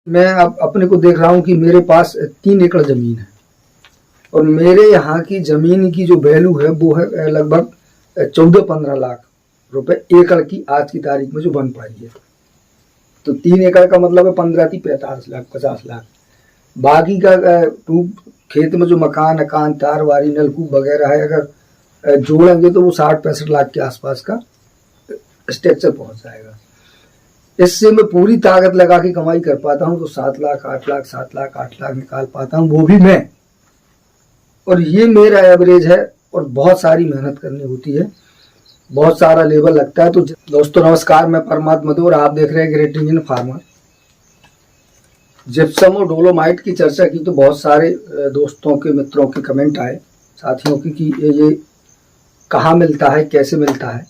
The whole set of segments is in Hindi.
मैं अब अपने को देख रहा हूँ कि मेरे पास 3 एकड़ ज़मीन है और मेरे यहाँ की ज़मीन की जो वैल्यू है वो है लगभग 14-15 लाख रुपए एकड़ की आज की तारीख में जो बन पाई है। तो 3 एकड़ का मतलब है 15 थी 45 लाख 50 लाख। बाकी का खेत में जो मकान अकान तार वारी नलकूप वगैरह है, अगर जोड़ेंगे तो वो 60-65 लाख के आसपास का स्ट्रक्चर पहुंच जाएगा। इससे मैं पूरी ताकत लगा के कमाई कर पाता हूं तो 7 लाख 8 लाख 7 लाख 8 लाख निकाल पाता हूं, वो भी मैं। और ये मेरा एवरेज है और बहुत सारी मेहनत करनी होती है, बहुत सारा लेबर लगता है। तो दोस्तों नमस्कार, मैं परमात्मा मधु और आप देख रहे हैं ग्रेट इंडियन फार्मर। जिप्सम और डोलोमाइट की चर्चा की तो बहुत सारे दोस्तों के मित्रों के कमेंट आए, साथियों की कि ये कहाँ मिलता है कैसे मिलता है।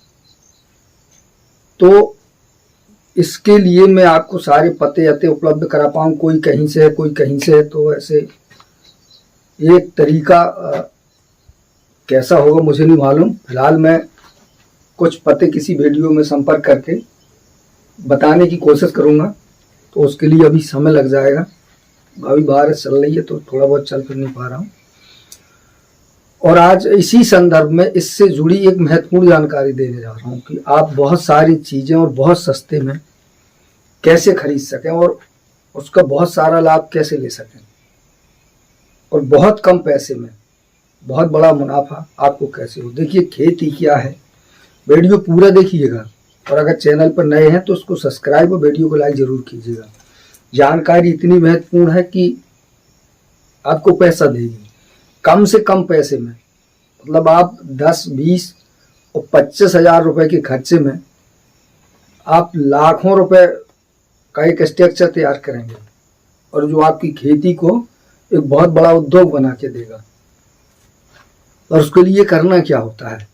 तो इसके लिए मैं आपको सारे पते अते उपलब्ध करा पाऊँ, कोई कहीं से है कोई कहीं से है, तो ऐसे एक तरीका कैसा होगा मुझे नहीं मालूम। फिलहाल मैं कुछ पते किसी वीडियो में संपर्क करके बताने की कोशिश करूँगा, तो उसके लिए अभी समय लग जाएगा। अभी बारिश चल रही है तो थोड़ा बहुत चल फिर नहीं पा रहा हूँ। और आज इसी संदर्भ में इससे जुड़ी एक महत्वपूर्ण जानकारी देने जा रहा हूँ कि आप बहुत सारी चीज़ें और बहुत सस्ते में कैसे खरीद सकें और उसका बहुत सारा लाभ कैसे ले सकें और बहुत कम पैसे में बहुत बड़ा मुनाफा आपको कैसे हो। देखिए खेती क्या है, वीडियो पूरा देखिएगा और अगर चैनल पर नए हैं तो उसको सब्सक्राइब और वीडियो को लाइक ज़रूर कीजिएगा। जानकारी इतनी महत्वपूर्ण है कि आपको पैसा देगी कम से कम पैसे में। मतलब आप 10, 20 और 25 हज़ार रुपये के खर्चे में आप लाखों रुपए का एक स्ट्रक्चर तैयार करेंगे और जो आपकी खेती को एक बहुत बड़ा उद्योग बना के देगा। और उसके लिए करना क्या होता है,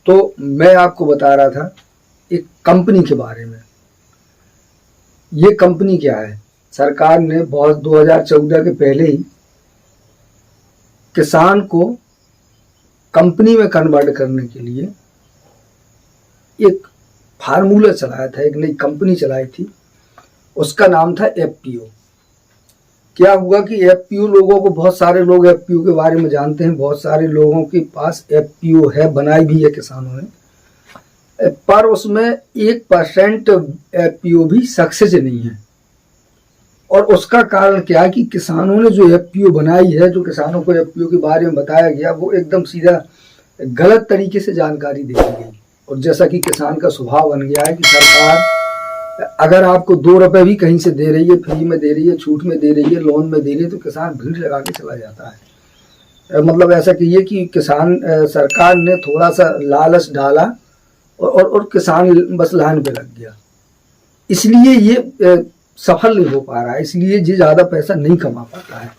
तो मैं आपको बता रहा था एक कंपनी के बारे में। ये कंपनी क्या है, सरकार ने बहुत 2014 के पहले ही किसान को कंपनी में कन्वर्ट करने के लिए एक फार्मूला चलाया था, एक नई कंपनी चलाई थी, उसका नाम था एफपीओ। क्या हुआ कि एफपीओ लोगों को, बहुत सारे लोग एफपीओ के बारे में जानते हैं, बहुत सारे लोगों के पास एफपीओ है, बनाई भी है किसानों ने, पर उसमें 1% एफपीओ भी सक्सेस नहीं है। और उसका कारण क्या है कि किसानों ने जो एफपीओ बनाई है, जो किसानों को एफपीओ के बारे में बताया गया, वो एकदम सीधा गलत तरीके से जानकारी दी गई। और जैसा कि किसान का स्वभाव बन गया है कि सरकार अगर आपको 2 रुपए भी कहीं से दे रही है, फ्री में दे रही है, छूट में दे रही है, लोन में दे रही है, तो किसान भीड़ लगा के चला जाता है। मतलब ऐसा कहिए कि किसान, सरकार ने थोड़ा सा लालच डाला और किसान बस लाइन पे लग गया, इसलिए ये सफल नहीं हो पा रहा है, इसलिए ये ज़्यादा पैसा नहीं कमा पाता है।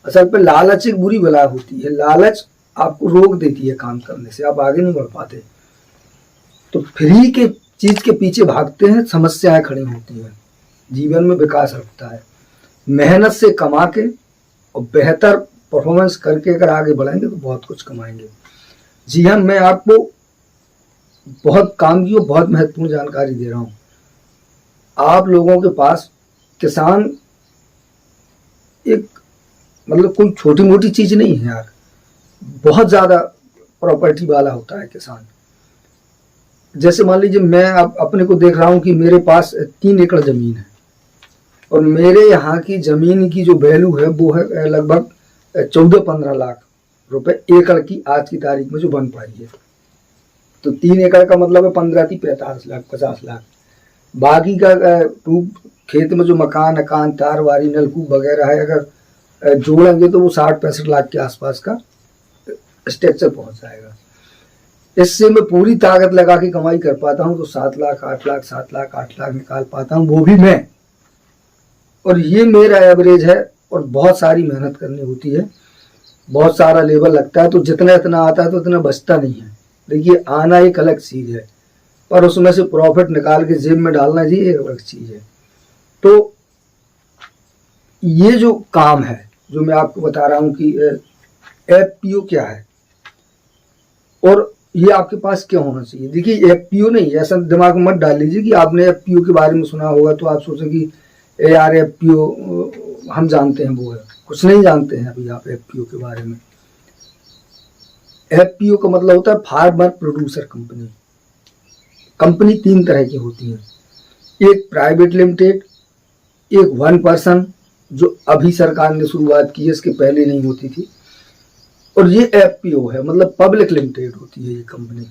असल पे लालच एक बुरी बला होती है, लालच आपको रोक देती है काम करने से, आप आगे नहीं बढ़ पाते। तो फ्री के चीज़ के पीछे भागते हैं, समस्याएं खड़ी होती हैं, जीवन में विकास रुकता है। मेहनत से कमा के और बेहतर परफॉर्मेंस करके अगर आगे बढ़ेंगे तो बहुत कुछ कमाएंगे। जी हाँ, मैं आपको बहुत काम की और बहुत महत्वपूर्ण जानकारी दे रहा हूँ। आप लोगों के पास किसान एक, मतलब कोई छोटी मोटी चीज़ नहीं है यार, बहुत ज़्यादा प्रॉपर्टी वाला होता है किसान। जैसे मान लीजिए मैं अब अपने को देख रहा हूँ कि मेरे पास 3 एकड़ ज़मीन है और मेरे यहाँ की ज़मीन की जो वैल्यू है वो है लगभग 14-15 लाख रुपए एकड़ की आज की तारीख में जो बन पाई है। तो 3 एकड़ का मतलब है 15 थी 45 लाख 50 लाख। बाकी का खेत में जो मकान अकान तार वारी नलकूप वगैरह है, अगर जोड़ेंगे तो वो 60-65 लाख के आसपास का स्ट्रक्चर पहुंच जाएगा। इससे मैं पूरी ताकत लगा के कमाई कर पाता हूं तो 7 लाख 8 लाख 7 लाख 8 लाख निकाल पाता हूं, वो भी मैं। और ये मेरा एवरेज है और बहुत सारी मेहनत करनी होती है, बहुत सारा लेबर लगता है। तो जितना इतना आता है तो इतना बचता नहीं है। देखिए आना एक अलग चीज़ है, पर उसमें से प्रॉफिट निकाल के जेब में डालना जी एक अलग चीज़ है। तो ये जो काम है जो मैं आपको बता रहा हूँ कि एफपीओ क्या है और ये आपके पास क्या होना चाहिए। देखिए एफपीओ नहीं, ऐसा दिमाग में मत डाल लीजिए कि आपने एफपीओ के बारे में सुना होगा तो आप सोचें कि ARFPO हम जानते हैं वो है, कुछ नहीं जानते हैं अभी आप FPO के बारे में। FPO का मतलब होता है फार्मर प्रोड्यूसर कंपनी। कंपनी 3 तरह की होती हैं, एक प्राइवेट लिमिटेड, एक 1 पर्सन जो अभी सरकार ने शुरुआत की है, इसके पहले नहीं होती थी, और ये FPO है मतलब पब्लिक लिमिटेड होती है ये कंपनी,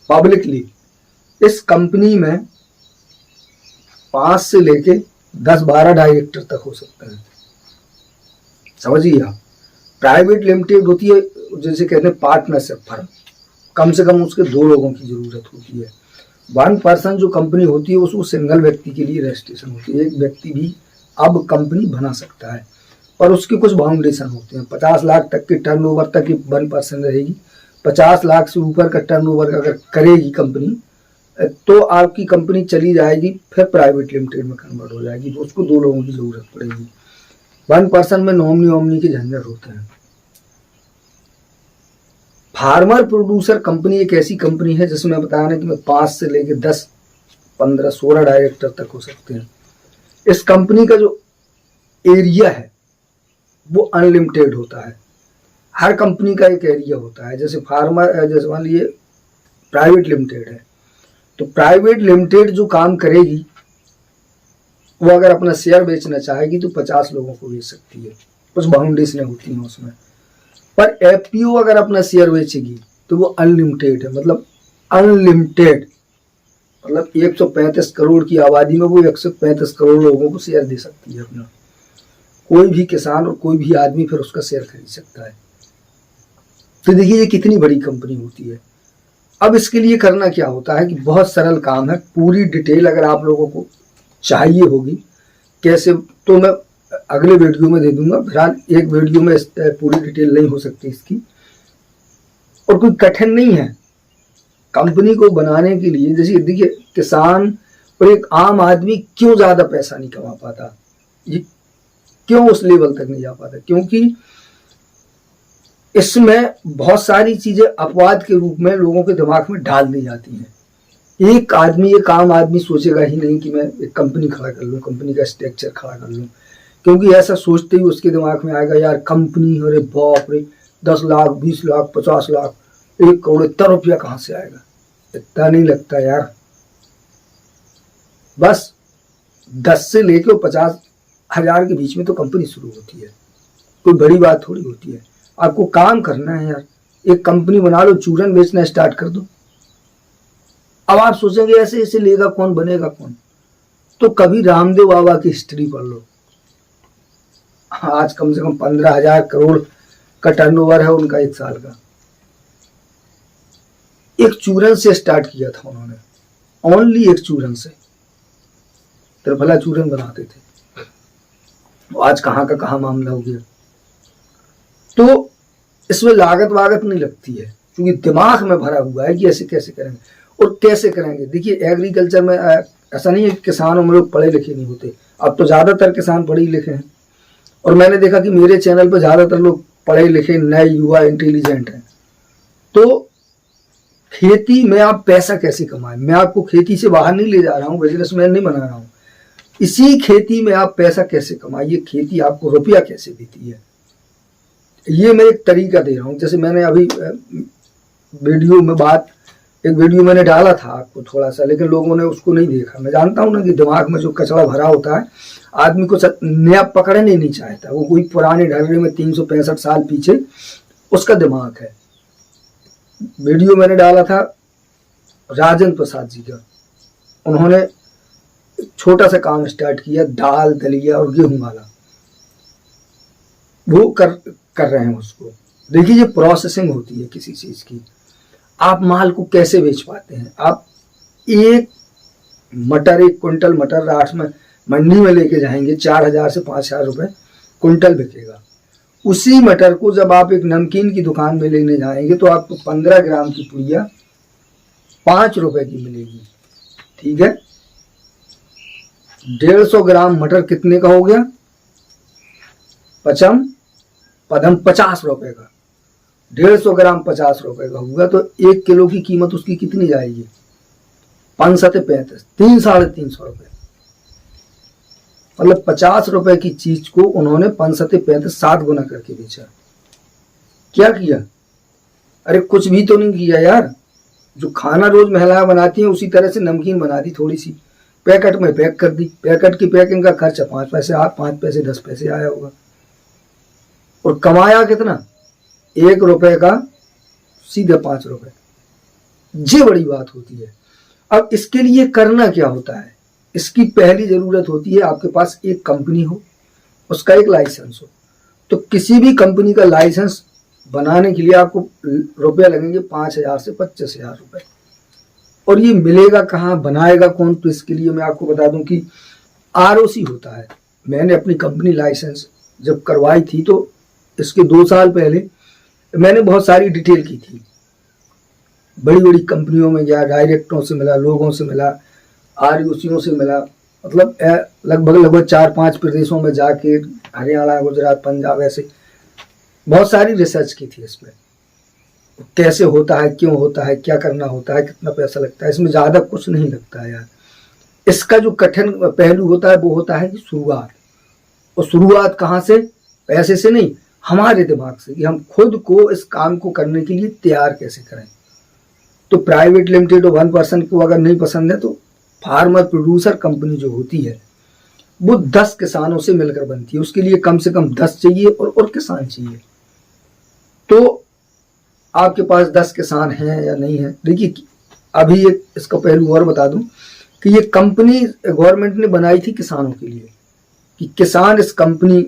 पब्लिकली। इस कंपनी में 5 से लेके 10-12 डायरेक्टर तक हो सकते हैं, समझिए आप। प्राइवेट लिमिटेड होती है जैसे कहते हैं पार्टनरशिप फर्म, कम से कम उसके 2 लोगों की जरूरत होती है। 1 पर्सन जो कंपनी होती है उसको सिंगल व्यक्ति के लिए रजिस्ट्रेशन होती है, एक व्यक्ति भी अब कंपनी बना सकता है, पर उसके कुछ बाउंडेशन होते हैं। 50 लाख तक के टर्नओवर तक 1 पर्सन रहेगी, 50 लाख से ऊपर का टर्नओवर अगर करेगी कंपनी तो आपकी कंपनी चली जाएगी, फिर प्राइवेट लिमिटेड में कन्वर्ट हो जाएगी, तो उसको 2 लोगों की जरूरत पड़ेगी। 1 पर्सन में नॉमिनी के झंझट होते हैं। फार्मर प्रोड्यूसर कंपनी एक ऐसी कंपनी है जिसमें बताया ना कि 5 से लेके 10, 15, 16 डायरेक्टर तक हो सकते हैं। इस कंपनी का जो एरिया है वो अनलिमिटेड होता है, हर कंपनी का एक एरिया होता है। जैसे जैसे मान लीजिए प्राइवेट लिमिटेड है, तो प्राइवेट लिमिटेड जो काम करेगी वो अगर अपना शेयर बेचना चाहेगी तो 50 लोगों को बेच सकती है, कुछ बाउंडेशनें होती हैं उसमें। पर FPO अगर अपना शेयर बेचेगी तो वो अनलिमिटेड है, मतलब अनलिमिटेड, मतलब 135 करोड़ की आबादी में वो 135 करोड़ लोगों को शेयर दे सकती है अपना। कोई भी किसान और कोई भी आदमी फिर उसका शेयर खरीद सकता है। तो देखिए ये कितनी बड़ी कंपनी होती है। अब इसके लिए करना क्या होता है कि बहुत सरल काम है, पूरी डिटेल अगर आप लोगों को चाहिए होगी कैसे, तो मैं अगले वीडियो में दे दूंगा। फिलहाल एक वीडियो में पूरी डिटेल नहीं हो सकती इसकी, और कोई कठिन नहीं है कंपनी को बनाने के लिए। जैसे देखिए किसान और एक आम आदमी क्यों ज्यादा पैसा नहीं कमा पाता, ये क्यों उस लेवल तक नहीं जा पाता, क्योंकि इसमें बहुत सारी चीजें अपवाद के रूप में लोगों के दिमाग में डाल दी जाती हैं। एक आम आदमी सोचेगा ही नहीं कि मैं एक कंपनी खड़ा कर लूं, कंपनी का स्ट्रक्चर खड़ा कर लूं, क्योंकि ऐसा सोचते ही उसके दिमाग में आएगा यार कंपनी, अरे बाप रे 10 लाख 20 लाख 50 लाख 1 करोड़ इतना रुपया कहाँ से आएगा। इतना नहीं लगता यार, बस 10 से लेकर 50,000 के बीच में तो कंपनी शुरू होती है, कोई बड़ी बात थोड़ी होती है। आपको काम करना है यार, एक कंपनी बना लो, चूरन बेचना स्टार्ट कर दो। अब आप सोचेंगे ऐसे ऐसे लेगा कौन, बनेगा कौन, तो कभी रामदेव बाबा की हिस्ट्री पढ़ लो। आज कम से कम 15,000 करोड़ का टर्नओवर है उनका 1 साल का। एक चूरन से स्टार्ट किया था उन्होंने, ओनली एक चूरन से, त्रिफला चूरन बनाते थे। आज कहाँ का कहाँ मामला हो गया। तो इसमें लागत वागत नहीं लगती है, क्योंकि दिमाग में भरा हुआ है कि ऐसे कैसे करेंगे और कैसे करेंगे। देखिए एग्रीकल्चर में ऐसा नहीं है कि किसानों में लोग पढ़े लिखे नहीं होते, अब तो ज्यादातर किसान पढ़े लिखे हैं, और मैंने देखा कि मेरे चैनल पर ज्यादातर लोग पढ़े लिखे नए युवा इंटेलिजेंट हैं। तो खेती में आप पैसा कैसे कमाएं, मैं आपको खेती से बाहर नहीं ले जा रहा हूँ, बिजनेसमैन नहीं बना रहा हूँ। इसी खेती में आप पैसा कैसे कमाइए, खेती आपको रुपया कैसे देती है, ये मैं एक तरीका दे रहा हूँ। जैसे मैंने अभी एक वीडियो मैंने डाला था आपको थोड़ा सा, लेकिन लोगों ने उसको नहीं देखा। मैं जानता हूँ ना कि दिमाग में जो कचरा भरा होता है, आदमी को नया पकड़ने नहीं चाहता, वो कोई पुराने ढर्रे में 365 साल पीछे उसका दिमाग है। वीडियो मैंने डाला था राजेंद्र प्रसाद जी का, उन्होंने छोटा सा काम स्टार्ट किया, दाल दलिया और गेहूं वाला, वो कर रहे हैं उसको। देखिए ये प्रोसेसिंग होती है किसी चीज की, आप माल को कैसे बेच पाते हैं। आप एक क्विंटल मटर रात में मंडी में लेके जाएंगे, 4,000 से 5,000 रुपए क्विंटल बिकेगा। उसी मटर को जब आप एक नमकीन की दुकान में लेने जाएंगे तो आपको 15 ग्राम की पुड़िया 5 रुपए की मिलेगी, ठीक है। 150 ग्राम मटर कितने का हो गया, पदम 50 रुपए का। 150 ग्राम 50 रुपए का होगा तो 1 किलो की कीमत उसकी कितनी जाएगी, 5 7 35, 3 साढ़े 300 रुपए। मतलब 50 रुपए की चीज को उन्होंने 5-7 गुना करके बेचा। क्या किया? अरे कुछ भी तो नहीं किया यार। जो खाना रोज महिलाएं बनाती हैं उसी तरह से नमकीन बना दी, थोड़ी सी पैकेट में पैक कर दी। पैकेट की पैकिंग का खर्चा 5 पैसे 10 पैसे आया होगा, और कमाया कितना? 1 रुपए का सीधे 5 रुपए। ये बड़ी बात होती है। अब इसके लिए करना क्या होता है? इसकी पहली जरूरत होती है आपके पास एक कंपनी हो, उसका एक लाइसेंस हो। तो किसी भी कंपनी का लाइसेंस बनाने के लिए आपको रुपया लगेंगे 5,000 से 25,000 रुपए। और ये मिलेगा कहाँ, बनाएगा कौन? तो इसके लिए मैं आपको बता दूं कि आरओसी होता है। मैंने अपनी कंपनी लाइसेंस जब करवाई थी तो इसके 2 साल पहले मैंने बहुत सारी डिटेल की थी, बड़ी बड़ी कंपनियों में गया, डायरेक्टरों से मिला, लोगों से मिला, आरओसीओं से मिला, मतलब लगभग 4-5 प्रदेशों में जाके, हरियाणा, गुजरात, पंजाब, ऐसे बहुत सारी रिसर्च की थी। इसमें कैसे होता है, क्यों होता है, क्या करना होता है, कितना पैसा लगता है। इसमें ज़्यादा कुछ नहीं लगता है यार। इसका जो कठिन पहलू होता है वो होता है कि शुरुआत। और शुरुआत कहाँ से? पैसे से नहीं, हमारे दिमाग से, कि हम खुद को इस काम को करने के लिए तैयार कैसे करें। तो प्राइवेट लिमिटेड और 1 पर्सन को अगर नहीं पसंद है तो फार्मर प्रोड्यूसर कंपनी जो होती है वो 10 किसानों से मिलकर बनती है। उसके लिए कम से कम 10 चाहिए और किसान चाहिए। तो आपके पास 10 किसान हैं या नहीं है? देखिए अभी एक इसका पहलू और बता दूं कि ये कंपनी गवर्नमेंट ने बनाई थी किसानों के लिए, कि किसान इस कंपनी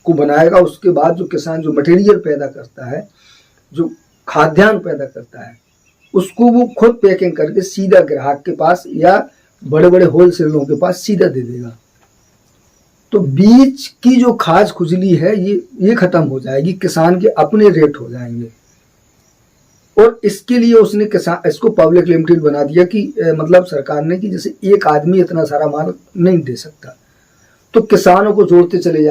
को बनाएगा। उसके बाद जो किसान जो मटेरियल पैदा करता है, जो खाद्यान्न पैदा करता है, उसको वो खुद पैकिंग करके सीधा ग्राहक के पास या बड़े बड़े होलसेलरों के पास सीधा दे देगा। तो बीच की जो खाज खुजली है ये खत्म हो जाएगी, किसान के अपने रेट हो जाएंगे। और इसके लिए उसने किसान इसको पब्लिक लिमिटेड बना दिया कि मतलब सरकार ने, कि जैसे एक आदमी इतना सारा माल नहीं दे सकता। तो किसानों को जोड़ते चले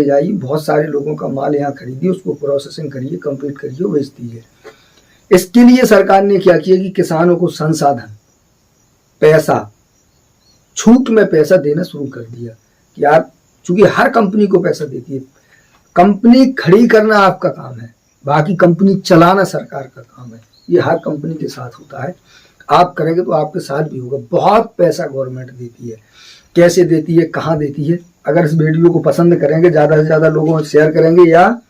जाइए, बहुत सारे लोगों का माल यहाँ खरीदिए, उसको प्रोसेसिंग करिए, कंप्लीट करिए, बेच दीजिए। इसके लिए सरकार ने क्या किया कि किसानों को संसाधन, पैसा, छूट में पैसा देना शुरू कर दिया कि आप, चूंकि हर कंपनी को पैसा देती है, कंपनी खड़ी करना आपका काम है, बाकी कंपनी चलाना सरकार का काम है। ये हर कंपनी के साथ होता है। आप करेंगे तो आपके साथ भी होगा। बहुत पैसा गवर्नमेंट देती है। कैसे देती है, कहाँ देती है? अगर इस वीडियो को पसंद करेंगे, ज़्यादा से ज़्यादा लोगों को शेयर करेंगे या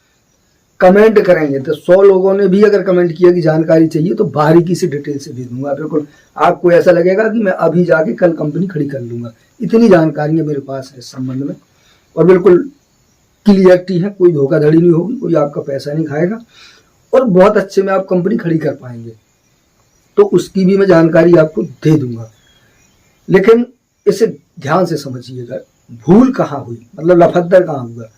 कमेंट करेंगे, तो 100 लोगों ने भी अगर कमेंट किया कि जानकारी चाहिए तो बारीकी से डिटेल से दे दूंगा। बिल्कुल आपको ऐसा लगेगा कि मैं अभी जाके कल कंपनी खड़ी कर लूंगा। इतनी जानकारियां मेरे पास है इस संबंध में, और बिल्कुल क्लियरिटी है, कोई धोखाधड़ी नहीं होगी, कोई आपका पैसा नहीं खाएगा, और बहुत अच्छे में आप कंपनी खड़ी कर पाएंगे। तो उसकी भी मैं जानकारी आपको दे दूंगा। लेकिन इसे ध्यान से समझिएगा, भूल कहाँ हुई, मतलब लफदर कहाँ हुआ।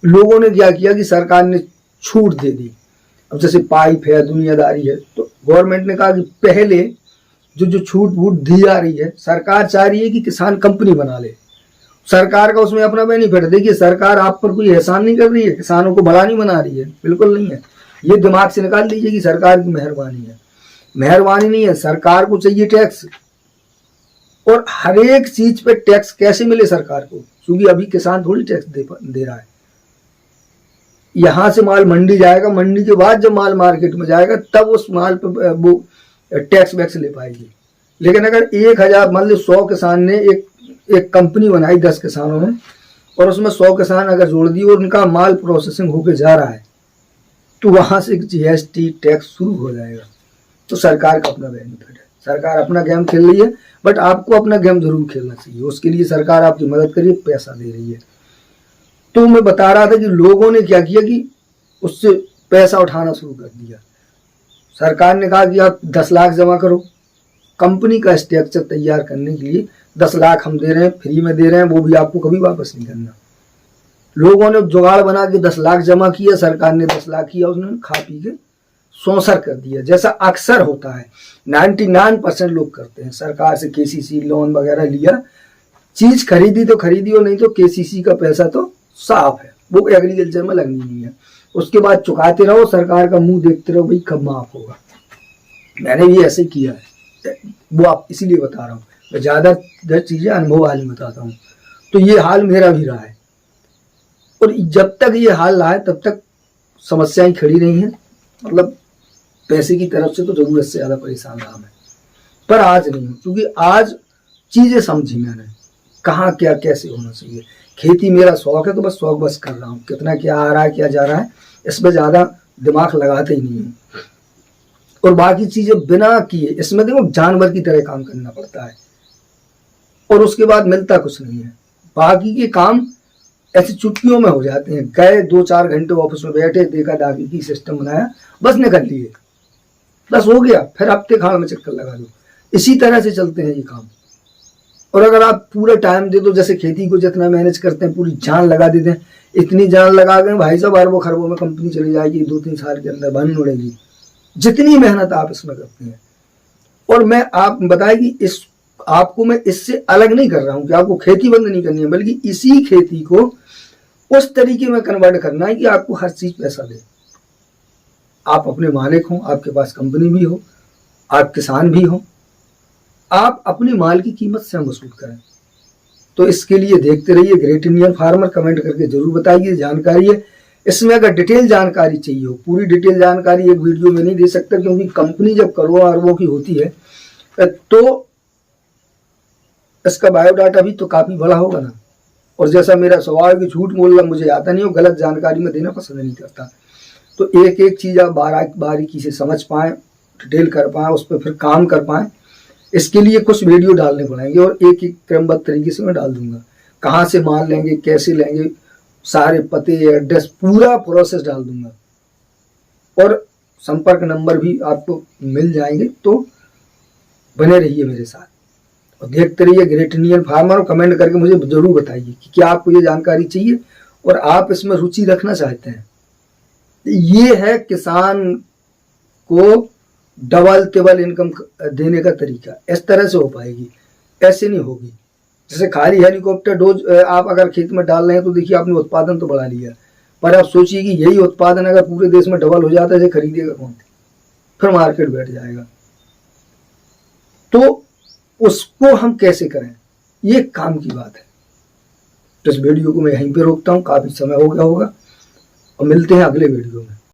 लोगों ने क्या किया कि सरकार ने छूट दे दी। अब जैसे पाइप है, दुनियादारी है, तो गवर्नमेंट ने कहा कि पहले जो छूट वूट दी जा रही है, सरकार चाह रही है कि किसान कंपनी बना ले, सरकार का उसमें अपना बेनिफिट। देखिए सरकार आप पर कोई एहसान नहीं कर रही है, किसानों को भला नहीं बना रही है, बिल्कुल नहीं है। ये दिमाग से निकाल लीजिए कि सरकार की मेहरबानी है। मेहरबानी नहीं है, सरकार को चाहिए टैक्स, और हर एक चीज पे टैक्स कैसे मिले सरकार को, क्योंकि अभी किसान थोड़ी टैक्स दे रहा है। यहां से माल मंडी जाएगा, मंडी के बाद जब माल मार्केट में जाएगा तब उस माल पे वो टैक्स वैक्स ले पाएगी। लेकिन अगर 1000 मान लो 100 किसान ने एक कंपनी बनाई 10 किसानों ने, और उसमें 100 किसान अगर जोड़ दिए और उनका माल प्रोसेसिंग होके जा रहा है, तो वहां से जीएसटी टैक्स शुरू हो जाएगा। तो सरकार का अपना बेनिफिट है, सरकार अपना गेम खेल रही है, बट आपको अपना गेम जरूर खेलना चाहिए। उसके लिए सरकार आपकी मदद करिए, पैसा दे रही है। तो मैं बता रहा था कि लोगों ने क्या किया कि उससे पैसा उठाना शुरू कर दिया। सरकार ने कहा कि आप 10 लाख जमा करो, कंपनी का स्ट्रक्चर तैयार करने के लिए 10 लाख हम दे रहे हैं, फ्री में दे रहे हैं, वो भी आपको कभी वापस नहीं करना। लोगों ने जुगाड़ बना के 10 लाख जमा किया, सरकार ने 10 लाख किया, उसने खा पी के सौंसर कर दिया, जैसा अक्सर होता है। 99% लोग करते हैं। सरकार से केसीसी लोन वगैरह लिया, चीज खरीदी तो खरीदी, और नहीं तो केसीसी का पैसा तो साफ है, वो एग्रीकल्चर में लगनी नहीं है। उसके बाद चुकाते रहो, सरकार का मुंह देखते रहो, भाई कब माफ होगा। मैंने भी ऐसे किया है, वो आप इसीलिए बता रहा हूँ। मैं ज्यादा चीजें अनुभव वाली बताता हूँ। तो ये हाल मेरा भी रहा है, और जब तक ये हाल रहा है तब तक समस्याएं खड़ी रही हैं। मतलब पैसे की तरफ से तो जरूरत से ज़्यादा परेशान रहा मैं, पर आज नहीं हूँ, क्योंकि आज चीज़ें समझी मैंने, कहाँ क्या कैसे होना चाहिए। खेती मेरा शौक है, तो बस शौक बस कर रहा हूँ, कितना क्या आ रहा है क्या जा रहा है इसमें ज़्यादा दिमाग लगाते ही नहीं हूँ। और बाकी चीज़ें बिना किए, इसमें देखो जानवर की तरह काम करना पड़ता है, और उसके बाद मिलता कुछ नहीं है। बाकी के काम ऐसी चुटकियों में हो जाते हैं। गए 2-4 घंटे ऑफिस में बैठे, देखा दागी की सिस्टम बनाया, बस निकल लिए, बस हो गया, फिर हफ्ते खाड़ में चक्कर लगा दो। इसी तरह से चलते हैं ये काम। और अगर आप पूरा टाइम दे दो, जैसे खेती को जितना मैनेज करते हैं, पूरी जान लगा देते हैं, इतनी जान लगा गए भाई साहब, अरबों खरबों में कंपनी चली जाएगी, 2-3 साल के अंदर बन उड़ेगी, जितनी मेहनत आप इसमें करते हैं। और मैं आप बताएगी इस आपको मैं इससे अलग नहीं कर रहा हूं कि आपको खेती बंद नहीं करनी है, बल्कि इसी खेती को उस तरीके में कन्वर्ट करना है कि आपको हर चीज पैसा दे। आप अपने मालिक हो, आपके पास कंपनी भी हो, आप किसान भी हो, आप अपनी माल की कीमत से वसूल करें। तो इसके लिए देखते रहिए ग्रेट इंडियन फार्मर, कमेंट करके जरूर बताइए। जानकारी है इसमें, अगर डिटेल जानकारी चाहिए हो, पूरी डिटेल जानकारी एक वीडियो में नहीं दे सकता, क्योंकि कंपनी जब करोड़ों अरबों की होती है तो इसका बायोडाटा भी तो काफी बड़ा होगा ना। और जैसा मेरा स्वभाव है कि झूठ बोलना मुझे आता नहीं, और गलत जानकारी में देना पसंद नहीं करता। तो एक एक चीज आप बारीकी से समझ पाए, डिटेल कर पाए, उस पर फिर काम कर पाए, इसके लिए कुछ वीडियो डालने पड़ेंगे, और एक एक क्रमबद्ध तरीके से मैं डाल दूंगा। कहाँ से माल लेंगे, कैसे लेंगे, सारे पते, एड्रेस, पूरा प्रोसेस डाल दूंगा, और संपर्क नंबर भी आपको मिल जाएंगे। तो बने रहिए मेरे साथ और देखते रहिए ग्रेट इंडियन फार्मर, और कमेंट करके मुझे जरूर बताइए कि क्या आपको ये जानकारी चाहिए और आप इसमें रुचि रखना चाहते हैं। ये है किसान को डबल टिबल इनकम देने का तरीका। इस तरह से हो पाएगी, ऐसे नहीं होगी। जैसे खाली हेलीकॉप्टर डोज आप अगर खेत में डाल रहे हैं तो देखिए आपने उत्पादन तो बढ़ा लिया, पर आप सोचिए कि यही उत्पादन अगर पूरे देश में डबल हो जाता है, खरीदेगा कौन? फिर मार्केट बैठ जाएगा। तो उसको हम कैसे करें, ये काम की बात है। तो इस वीडियो को मैं यहीं पे रोकता हूँ, काफी समय हो गया होगा, और मिलते हैं अगले वीडियो में।